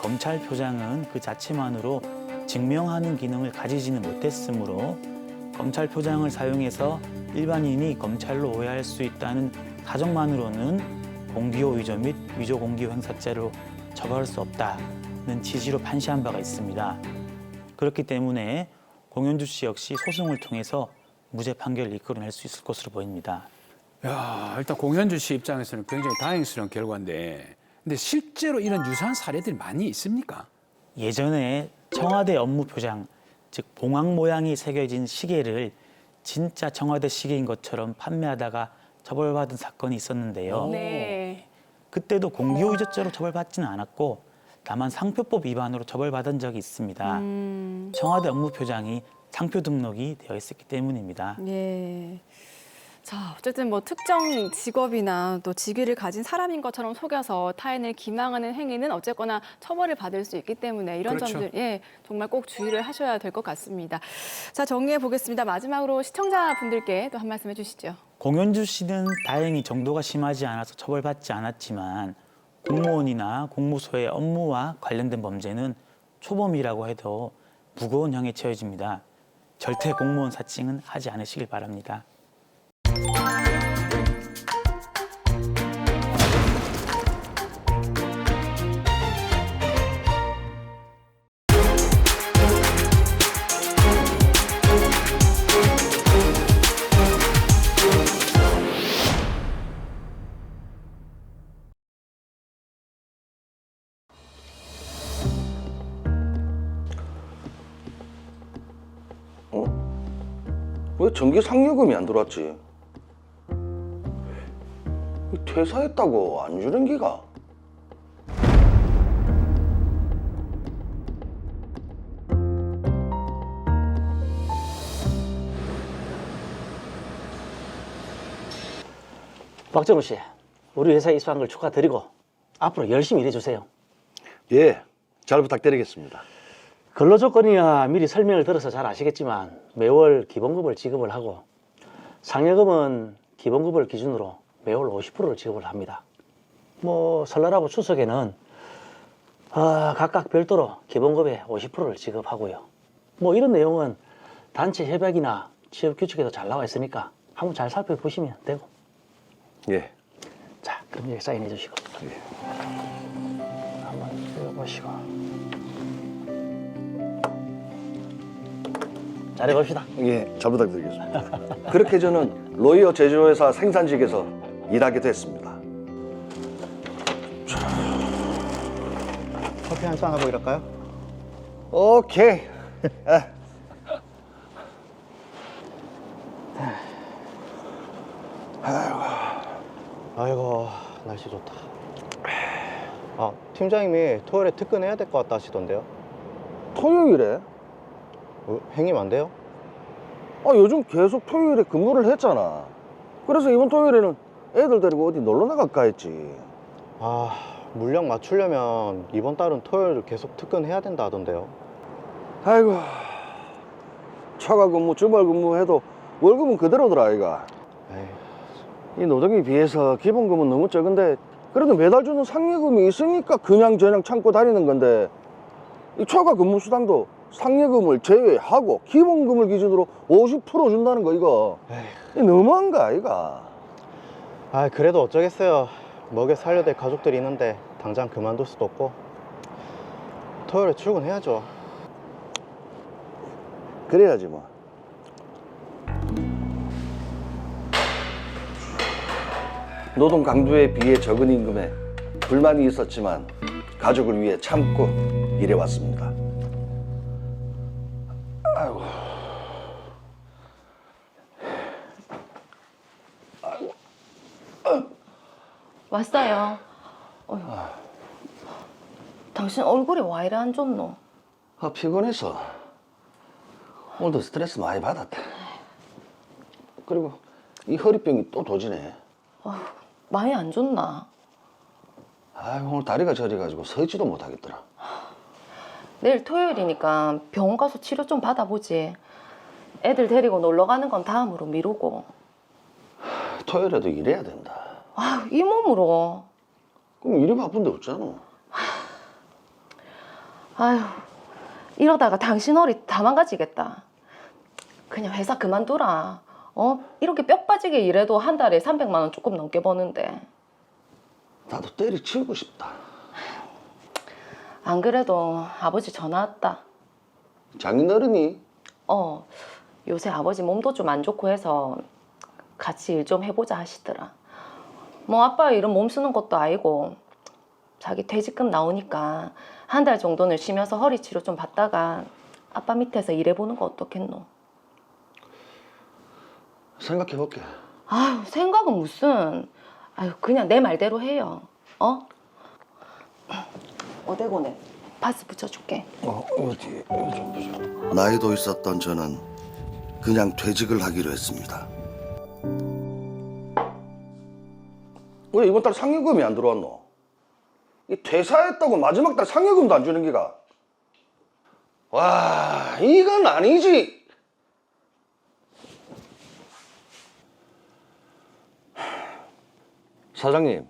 검찰 표장은 그 자체만으로 증명하는 기능을 가지지는 못했으므로 검찰 표장을 사용해서 일반인이 검찰로 오해할 수 있다는 사정만으로는 공기호 위조 및 위조 공기호 행사죄로 처벌할 수 없다는 취지로 판시한 바가 있습니다. 그렇기 때문에 공현주 씨 역시 소송을 통해서 무죄 판결을 이끌어낼 수 있을 것으로 보입니다. 야, 일단 공현주 씨 입장에서는 굉장히 다행스러운 결과인데, 근데 실제로 이런 유사한 사례들이 많이 있습니까? 예전에 청와대 업무 표장, 즉 봉황 모양이 새겨진 시계를 진짜 청와대 시계인 것처럼 판매하다가 처벌받은 사건이 있었는데요. 네. 그때도 공기호 위조죄로 처벌받지는 않았고 다만 상표법 위반으로 처벌받은 적이 있습니다. 청와대 업무 표장이 상표 등록이 되어 있었기 때문입니다. 예. 자, 어쨌든 뭐 특정 직업이나 또 직위를 가진 사람인 것처럼 속여서 타인을 기망하는 행위는 어쨌거나 처벌을 받을 수 있기 때문에 이런 그렇죠. 점들 예, 정말 꼭 주의를 하셔야 될 것 같습니다. 자, 정리해 보겠습니다. 마지막으로 시청자분들께 또 한 말씀 해주시죠. 공현주 씨는 다행히 정도가 심하지 않아서 처벌받지 않았지만 공무원이나 공무소의 업무와 관련된 범죄는 초범이라고 해도 무거운 형에 처해집니다. 절대 공무원 사칭은 하지 않으시길 바랍니다. 왜 정기 상여금이 안 들어왔지? 퇴사했다고 안 주는 기가? 박정우 씨, 우리 회사에 입사한 걸 축하드리고 앞으로 열심히 일해주세요. 예, 잘 부탁드리겠습니다. 근로조건이야 미리 설명을 들어서 잘 아시겠지만 매월 기본급을 지급을 하고 상여금은 기본급을 기준으로 매월 50%를 지급을 합니다. 뭐 설날하고 추석에는 각각 별도로 기본급의 50%를 지급하고요. 뭐 이런 내용은 단체 협약이나 취업 규칙에도 잘 나와 있으니까 한번 잘 살펴보시면 되고. 예. 자, 그럼 여기 사인해 주시고. 예. 한번 읽어보시고. 잘해봅시다. 예, 잘 부탁드리겠습니다. 그렇게 저는 로이어 제조회사 생산직에서 일하게 됐습니다. 커피 한잔 하고 이럴까요? 오케이. 아이고 날씨 좋다. 팀장님이 토요일에 특근해야 될 것 같다 하시던데요. 토요일에? 행님 안 돼요? 요즘 계속 토요일에 근무를 했잖아. 그래서 이번 토요일에는 애들 데리고 어디 놀러 나갈까 했지. 물량 맞추려면 이번 달은 토요일 계속 특근해야 된다 하던데요. 아이고, 초과 근무, 주말 근무해도 월급은 그대로더라 아이가. 이 노동에 비해서 기본금은 너무 적은데 그래도 매달 주는 상여금이 있으니까 그냥 저냥 참고 다니는 건데, 이 초과 근무 수당도 상여금을 제외하고 기본금을 기준으로 50% 준다는 거 이거 이 너무한 거 아이가. 그래도 어쩌겠어요. 먹여 살려야 될 가족들이 있는데 당장 그만둘 수도 없고 토요일에 출근해야죠. 그래야지 뭐. 노동 강도에 비해 적은 임금에 불만이 있었지만 가족을 위해 참고 일해왔습니다. 아이고. 왔어요. 당신 얼굴이 왜 이래 안 좋노? 피곤해서 오늘도 스트레스 많이 받았다. 그리고 이 허리병이 또 도지네. 많이 안 좋나? 오늘 다리가 저려가지고 서 있지도 못하겠더라. 내일 토요일이니까 병원 가서 치료 좀 받아보지. 애들 데리고 놀러 가는 건 다음으로 미루고. 토요일에도 일해야 된다. 이 몸으로. 그럼 일이 바쁜데 어쩌노? 이러다가 당신 허리 다 망가지겠다. 그냥 회사 그만두라. 이렇게 뼈 빠지게 일해도 한 달에 300만 원 조금 넘게 버는데. 나도 때리치우고 싶다. 안 그래도 아버지 전화 왔다. 장인어른이? 요새 아버지 몸도 좀 안 좋고 해서 같이 일 좀 해보자 하시더라. 뭐 아빠 이런 몸 쓰는 것도 아니고 자기 퇴직금 나오니까 한 달 정도는 쉬면서 허리 치료 좀 받다가 아빠 밑에서 일해보는 거 어떻겠노? 생각해볼게. 생각은 무슨. 그냥 내 말대로 해요. 어대고네. 파스 붙여줄게. 어디 좀 보자. 나이도 있었던 저는 그냥 퇴직을 하기로 했습니다. 왜 이번 달 상여금이 안 들어왔노? 이 퇴사했다고 마지막 달 상여금도 안 주는 기가. 와, 이건 아니지. 사장님,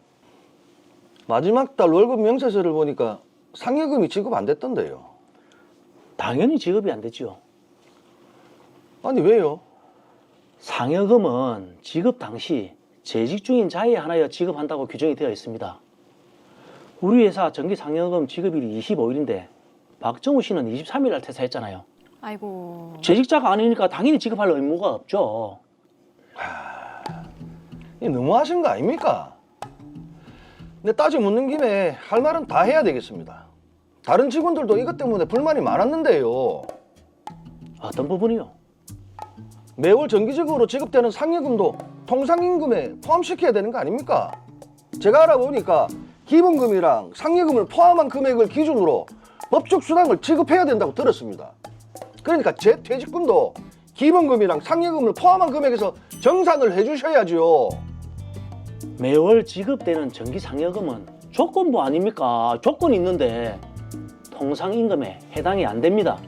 마지막 달 월급 명세서를 보니까 상여금이 지급 안 됐던데요. 당연히 지급이 안 되지요. 아니 왜요? 상여금은 지급 당시 재직 중인 자에 한하여 지급한다고 규정이 되어 있습니다. 우리 회사 정기 상여금 지급일이 25일인데 박정우 씨는 23일 날 퇴사했잖아요. 아이고. 재직자가 아니니까 당연히 지급할 의무가 없죠. 이 너무하신 거 아닙니까? 근데 따져 묻는 김에 할 말은 다 해야 되겠습니다. 다른 직원들도 이것 때문에 불만이 많았는데요. 어떤 부분이요? 매월 정기적으로 지급되는 상여금도 통상임금에 포함시켜야 되는 거 아닙니까? 제가 알아보니까 기본금이랑 상여금을 포함한 금액을 기준으로 법적 수당을 지급해야 된다고 들었습니다. 그러니까 제 퇴직금도 기본금이랑 상여금을 포함한 금액에서 정산을 해주셔야죠. 매월 지급되는 정기 상여금은 조건부 아닙니까? 조건이 있는데 통상임금에 해당이 안 됩니다.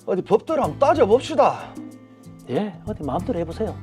어디 법대로 한번 따져봅시다. 예, 어디 마음대로 해보세요.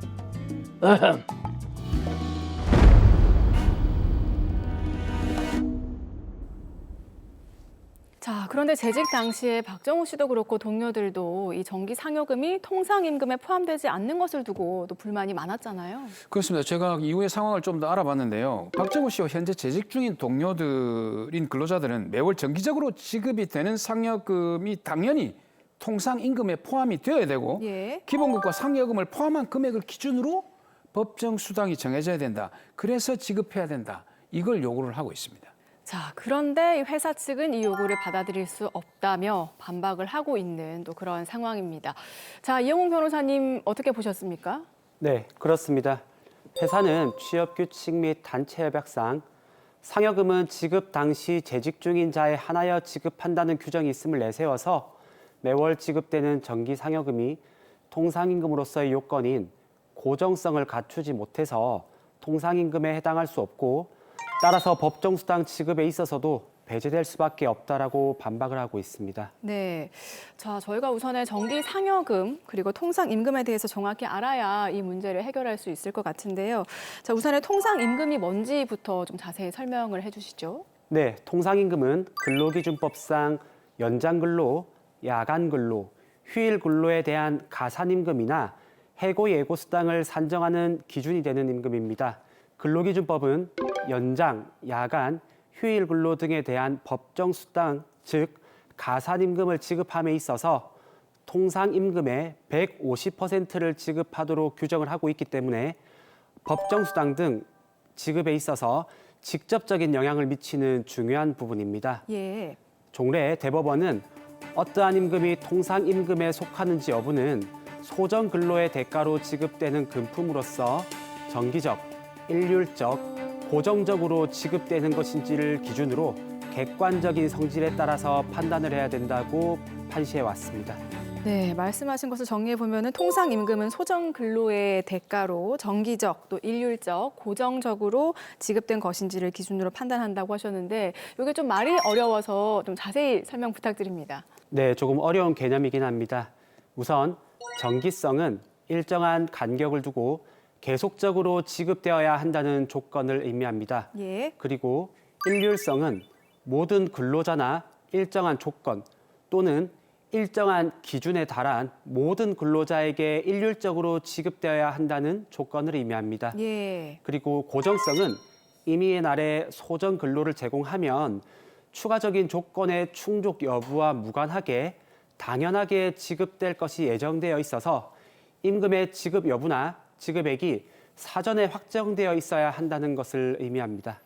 자, 그런데 재직 당시에 박정우 씨도 그렇고 동료들도 이 정기 상여금이 통상임금에 포함되지 않는 것을 두고 또 불만이 많았잖아요. 그렇습니다. 제가 이후의 상황을 좀 더 알아봤는데요. 박정우 씨와 현재 재직 중인 동료들인 근로자들은 매월 정기적으로 지급이 되는 상여금이 당연히 통상임금에 포함이 되어야 되고 예. 기본급과 상여금을 포함한 금액을 기준으로 법정 수당이 정해져야 된다. 그래서 지급해야 된다. 이걸 요구를 하고 있습니다. 자, 그런데 이 회사 측은 이 요구를 받아들일 수 없다며 반박을 하고 있는 또 그런 상황입니다. 자, 이영웅 변호사님 어떻게 보셨습니까? 네, 그렇습니다. 회사는 취업규칙 및 단체협약상 상여금은 지급 당시 재직 중인 자에 한하여 지급한다는 규정이 있음을 내세워서 매월 지급되는 정기 상여금이 통상임금으로서의 요건인 고정성을 갖추지 못해서 통상임금에 해당할 수 없고 따라서 법정수당 지급에 있어서도 배제될 수밖에 없다라고 반박을 하고 있습니다. 네, 자 저희가 우선에 정기 상여금 그리고 통상임금에 대해서 정확히 알아야 이 문제를 해결할 수 있을 것 같은데요. 자 우선에 통상임금이 뭔지부터 좀 자세히 설명을 해주시죠. 네, 통상임금은 근로기준법상 연장근로, 야간근로, 휴일근로에 대한 가산임금이나 해고 예고수당을 산정하는 기준이 되는 임금입니다. 근로기준법은 연장, 야간, 휴일 근로 등에 대한 법정 수당, 즉 가산임금을 지급함에 있어서 통상임금의 150%를 지급하도록 규정을 하고 있기 때문에 법정 수당 등 지급에 있어서 직접적인 영향을 미치는 중요한 부분입니다. 예. 종래 대법원은 어떠한 임금이 통상임금에 속하는지 여부는 소정 근로의 대가로 지급되는 금품으로서 정기적, 일률적, 고정적으로 지급되는 것인지를 기준으로 객관적인 성질에 따라서 판단을 해야 된다고 판시해 왔습니다. 네, 말씀하신 것을 정리해 보면은 통상임금은 소정 근로의 대가로 정기적 또 일률적 고정적으로 지급된 것인지를 기준으로 판단한다고 하셨는데 이게 좀 말이 어려워서 좀 자세히 설명 부탁드립니다. 네, 조금 어려운 개념이긴 합니다. 우선 정기성은 일정한 간격을 두고 계속적으로 지급되어야 한다는 조건을 의미합니다. 예. 그리고 일률성은 모든 근로자나 일정한 조건 또는 일정한 기준에 달한 모든 근로자에게 일률적으로 지급되어야 한다는 조건을 의미합니다. 예. 그리고 고정성은 임의의 날에 소정 근로를 제공하면 추가적인 조건의 충족 여부와 무관하게 당연하게 지급될 것이 예정되어 있어서 임금의 지급 여부나 지급액이 사전에 확정되어 있어야 한다는 것을 의미합니다.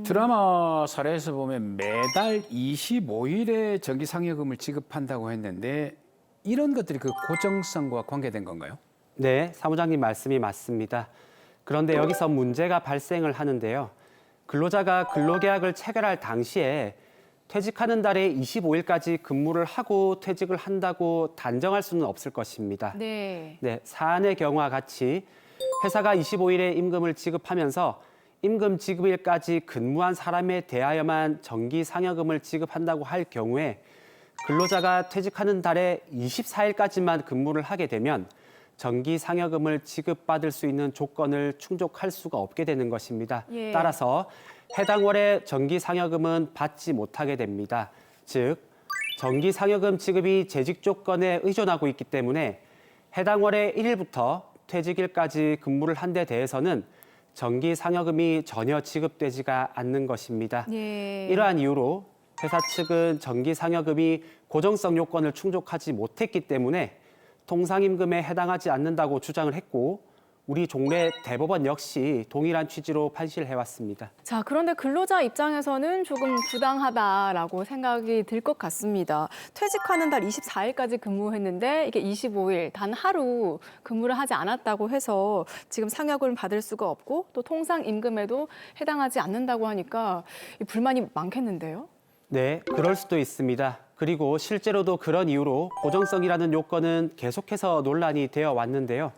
드라마 사례에서 보면 매달 25일에 정기 상여금을 지급한다고 했는데 이런 것들이 그 고정성과 관계된 건가요? 네, 사무장님 말씀이 맞습니다. 그런데 여기서 문제가 발생을 하는데요. 근로자가 근로계약을 체결할 당시에 퇴직하는 달에 25일까지 근무를 하고 퇴직을 한다고 단정할 수는 없을 것입니다. 네. 네, 사안의 경우와 같이 회사가 25일에 임금을 지급하면서 임금 지급일까지 근무한 사람에 대하여만 정기 상여금을 지급한다고 할 경우에 근로자가 퇴직하는 달에 24일까지만 근무를 하게 되면 정기 상여금을 지급받을 수 있는 조건을 충족할 수가 없게 되는 것입니다. 예. 따라서 해당 월에 정기 상여금은 받지 못하게 됩니다. 즉, 정기 상여금 지급이 재직 조건에 의존하고 있기 때문에 해당 월의 1일부터 퇴직일까지 근무를 한 데 대해서는 정기 상여금이 전혀 지급되지가 않는 것입니다. 예. 이러한 이유로 회사 측은 정기 상여금이 고정성 요건을 충족하지 못했기 때문에 통상임금에 해당하지 않는다고 주장을 했고 우리 종래 대법원 역시 동일한 취지로 판시를 해왔습니다. 자, 그런데 근로자 입장에서는 조금 부당하다라고 생각이 들 것 같습니다. 퇴직하는 달 24일까지 근무했는데 이게 25일, 단 하루 근무를 하지 않았다고 해서 지금 상여금을 받을 수가 없고 또 통상임금에도 해당하지 않는다고 하니까 불만이 많겠는데요? 네, 그럴 수도 있습니다. 그리고 실제로도 그런 이유로 고정성이라는 요건은 계속해서 논란이 되어 왔는데요.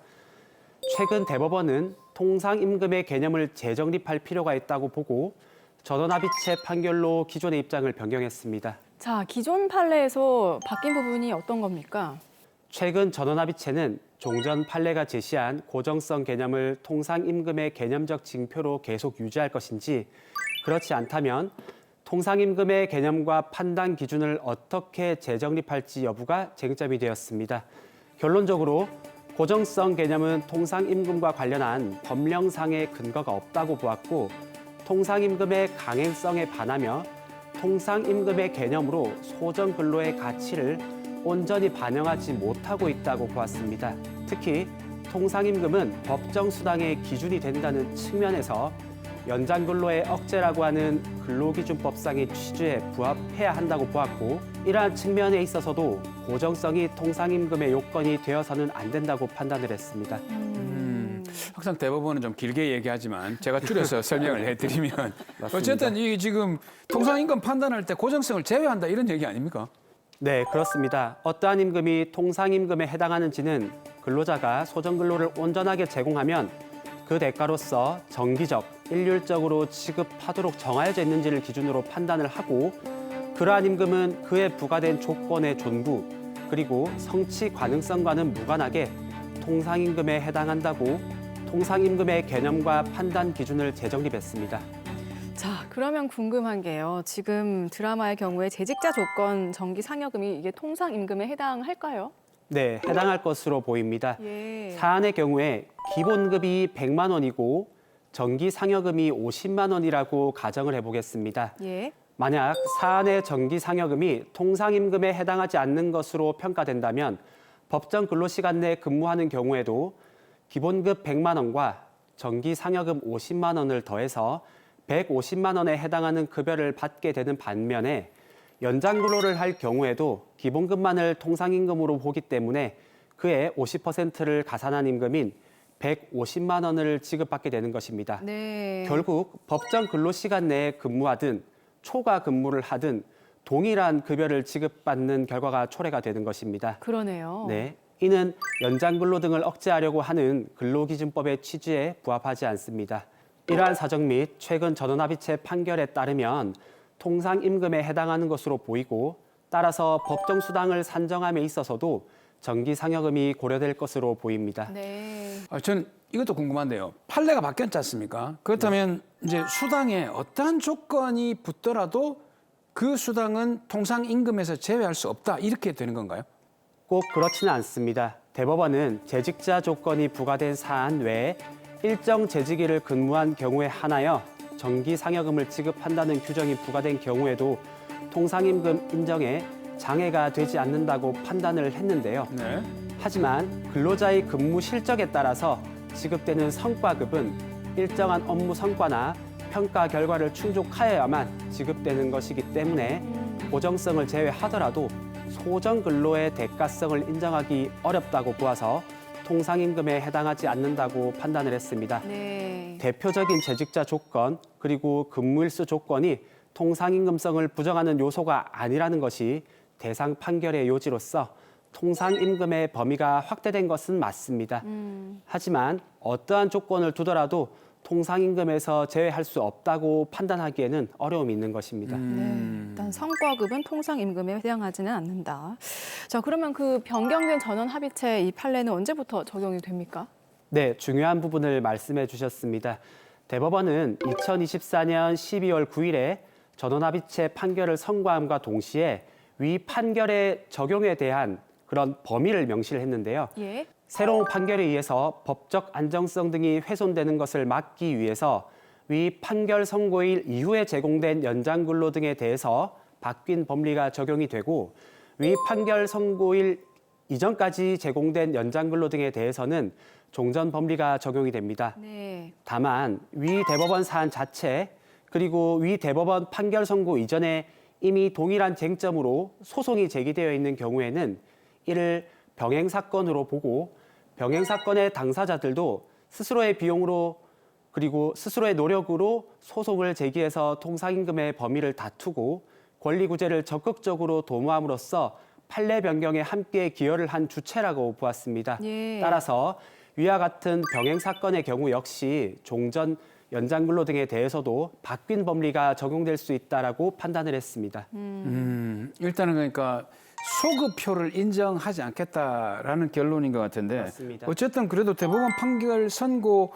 최근 대법원은 통상임금의 개념을 재정립할 필요가 있다고 보고 전원합의체 판결로 기존의 입장을 변경했습니다. 자, 기존 판례에서 바뀐 부분이 어떤 겁니까? 최근 전원합의체는 종전 판례가 제시한 고정성 개념을 통상임금의 개념적 징표로 계속 유지할 것인지 그렇지 않다면 통상임금의 개념과 판단 기준을 어떻게 재정립할지 여부가 쟁점이 되었습니다. 결론적으로 고정성 개념은 통상임금과 관련한 법령상의 근거가 없다고 보았고 통상임금의 강행성에 반하며 통상임금의 개념으로 소정근로의 가치를 온전히 반영하지 못하고 있다고 보았습니다. 특히 통상임금은 법정수당의 기준이 된다는 측면에서 연장근로의 억제라고 하는 근로기준법상의 취지에 부합해야 한다고 보았고 이러한 측면에 있어서도 고정성이 통상임금의 요건이 되어서는 안 된다고 판단을 했습니다. 항상 대법원은 좀 길게 얘기하지만 제가 줄여서 설명을 해드리면 어쨌든 이 지금 통상임금 판단할 때 고정성을 제외한다 이런 얘기 아닙니까? 네, 그렇습니다. 어떠한 임금이 통상임금에 해당하는지는 근로자가 소정근로를 온전하게 제공하면 그 대가로서 정기적, 일률적으로 지급하도록 정하여져 있는지를 기준으로 판단을 하고 그러한 임금은 그에 부과된 조건의 존부 그리고 성취 가능성과는 무관하게 통상임금에 해당한다고 통상임금의 개념과 판단 기준을 재정립했습니다. 자, 그러면 궁금한 게요. 지금 드라마의 경우에 재직자 조건 정기 상여금이 이게 통상임금에 해당할까요? 네, 해당할 것으로 보입니다. 예. 사안의 경우에 기본급이 100만 원이고 정기 상여금이 50만 원이라고 가정을 해보겠습니다. 예. 만약 사안의 정기 상여금이 통상임금에 해당하지 않는 것으로 평가된다면 법정 근로시간 내 근무하는 경우에도 기본급 100만 원과 정기 상여금 50만 원을 더해서 150만 원에 해당하는 급여를 받게 되는 반면에 연장 근로를 할 경우에도 기본급만을 통상임금으로 보기 때문에 그의 50%를 가산한 임금인 150만 원을 지급받게 되는 것입니다. 네. 결국 법정 근로시간 내에 근무하든 초과 근무를 하든 동일한 급여를 지급받는 결과가 초래가 되는 것입니다. 그러네요. 네, 이는 연장 근로 등을 억제하려고 하는 근로기준법의 취지에 부합하지 않습니다. 이러한 사정 및 최근 전원합의체 판결에 따르면 통상임금에 해당하는 것으로 보이고 따라서 법정수당을 산정함에 있어서도 정기 상여금이 고려될 것으로 보입니다. 네. 전 이것도 궁금한데요. 판례가 바뀌었지 않습니까? 그렇다면 이제 수당에 어떠한 조건이 붙더라도 그 수당은 통상임금에서 제외할 수 없다 이렇게 되는 건가요? 꼭 그렇지는 않습니다. 대법원은 재직자 조건이 부과된 사안 외에 일정 재직일을 근무한 경우에 한하여 정기 상여금을 지급한다는 규정이 부과된 경우에도 통상임금 인정에 장애가 되지 않는다고 판단을 했는데요. 네. 하지만 근로자의 근무 실적에 따라서 지급되는 성과급은 일정한 업무 성과나 평가 결과를 충족하여야만 지급되는 것이기 때문에 고정성을 제외하더라도 소정 근로의 대가성을 인정하기 어렵다고 보아서 통상임금에 해당하지 않는다고 판단을 했습니다. 네. 대표적인 재직자 조건 그리고 근무일수 조건이 통상임금성을 부정하는 요소가 아니라는 것이 대상 판결의 요지로서 통상임금의 범위가 확대된 것은 맞습니다. 하지만 어떠한 조건을 두더라도 통상임금에서 제외할 수 없다고 판단하기에는 어려움이 있는 것입니다. 일단 성과급은 통상임금에 해당하지는 않는다. 자, 그러면 그 변경된 전원합의체 이 판례는 언제부터 적용이 됩니까? 네, 중요한 부분을 말씀해 주셨습니다. 대법원은 2024년 12월 9일에 전원합의체 판결을 선고함과 동시에 위 판결의 적용에 대한 그런 범위를 명시를 했는데요. 예. 새로운 판결에 의해서 법적 안정성 등이 훼손되는 것을 막기 위해서 위 판결 선고일 이후에 제공된 연장근로 등에 대해서 바뀐 법리가 적용이 되고 위 판결 선고일 이전까지 제공된 연장근로 등에 대해서는 종전 법리가 적용이 됩니다. 네. 다만 위 대법원 사안 자체 그리고 위 대법원 판결 선고 이전에 이미 동일한 쟁점으로 소송이 제기되어 있는 경우에는 이를 병행 사건으로 보고 병행 사건의 당사자들도 스스로의 비용으로 그리고 스스로의 노력으로 소송을 제기해서 통상임금의 범위를 다투고 권리구제를 적극적으로 도모함으로써 판례 변경에 함께 기여를 한 주체라고 보았습니다. 예. 따라서 위와 같은 병행 사건의 경우 역시 종전 연장근로 등에 대해서도 바뀐 법리가 적용될 수 있다라고 판단을 했습니다. 일단은 그러니까 소급표를 인정하지 않겠다라는 결론인 것 같은데 맞습니다. 어쨌든 그래도 대법원 판결 선고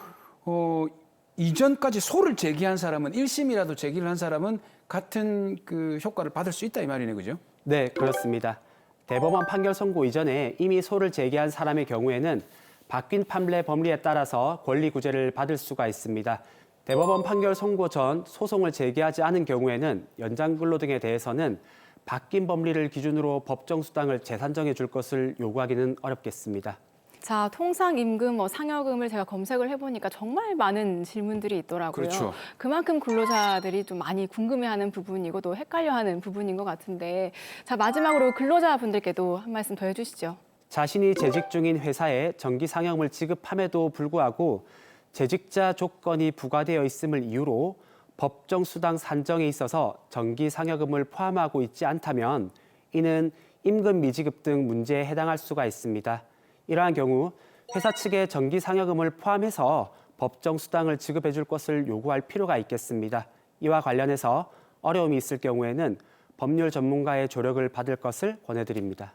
이전까지 소를 제기한 사람은 1심이라도 제기를 한 사람은 같은 그 효과를 받을 수 있다 이 말이네, 그죠? 네, 그렇습니다. 대법원 판결 선고 이전에 이미 소를 제기한 사람의 경우에는 바뀐 판례 법리에 따라서 권리구제를 받을 수가 있습니다. 대법원 판결 선고 전 소송을 제기하지 않은 경우에는 연장근로 등에 대해서는 바뀐 법리를 기준으로 법정수당을 재산정해 줄 것을 요구하기는 어렵겠습니다. 자, 통상임금, 상여금을 제가 검색을 해보니까 정말 많은 질문들이 있더라고요. 그렇죠. 그만큼 근로자들이 좀 많이 궁금해하는 부분이고 또 헷갈려하는 부분인 것 같은데, 자, 마지막으로 근로자분들께도 한 말씀 더 해주시죠. 자신이 재직 중인 회사에 정기 상여금을 지급함에도 불구하고 재직자 조건이 부과되어 있음을 이유로 법정 수당 산정에 있어서 정기 상여금을 포함하고 있지 않다면 이는 임금 미지급 등 문제에 해당할 수가 있습니다. 이러한 경우 회사 측에 정기 상여금을 포함해서 법정 수당을 지급해 줄 것을 요구할 필요가 있겠습니다. 이와 관련해서 어려움이 있을 경우에는 법률 전문가의 조력을 받을 것을 권해드립니다.